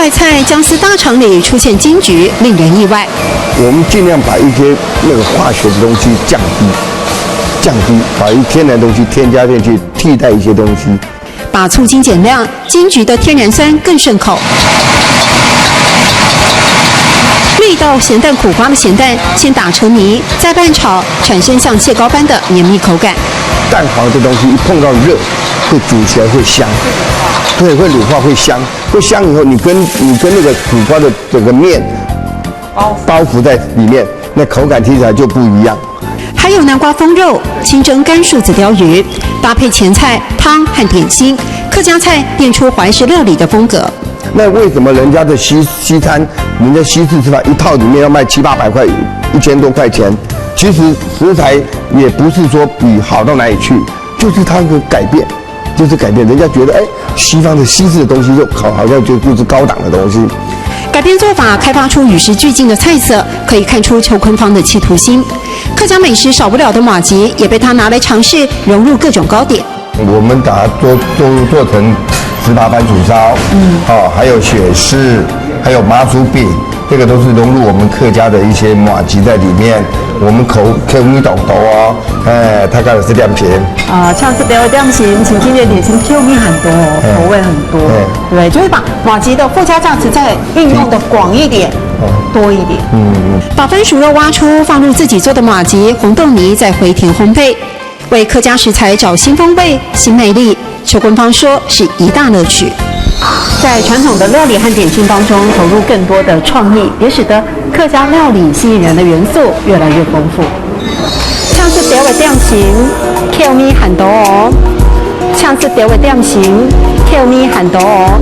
外菜姜丝大肠里出现金桔，令人意外。我们尽量把一些那个化学的东西降低，把一天然的东西添加进去，替代一些东西。把醋精减量，金桔的天然酸更顺口。绿豆咸蛋苦瓜的咸蛋先打成泥，再拌炒，产生像蟹膏般的绵密口感。蛋黄这东西一碰到热，会煮起来会香，对，会乳化会香，会香以后，你跟那个苦瓜的整个面包覆在里面，那口感听起来就不一样。还有南瓜风肉、清蒸干树子鲷鱼，搭配前菜、汤和点心，客家菜变出怀石料理的风格。那为什么人家的西餐，人家西式吃饭一套里面要卖700-800块，1000多块钱？其实食材也不是说比好到哪里去，就是它的改变，人家觉得西方的西式的东西就好像就是高档的东西。改变做法，开发出与时俱进的菜色，可以看出邱坤芳的企图心。客家美食少不了的麻糬，也被他拿来尝试融入各种糕点。我们把它做成18番薯烧，还有雪柿，还有麻薯饼，这个都是融入我们客家的一些麻糬在里面。我们口味懂头哦，它刚好是亮皮像是比如这样型，请今天点心口味很多，口味很多，对，就是把麻糬的附加价值再运用的广一点，多一点。把番薯肉挖出，放入自己做的麻糬红豆泥，再回填烘焙，为客家食材找新风味、新魅力。邱坤芳说是一大乐趣。在传统的料理和点心当中投入更多的创意，也使得客家料理吸引人的元素越来越丰富。像是调的点心，口味很多哦。像是调的点心，口味很多哦。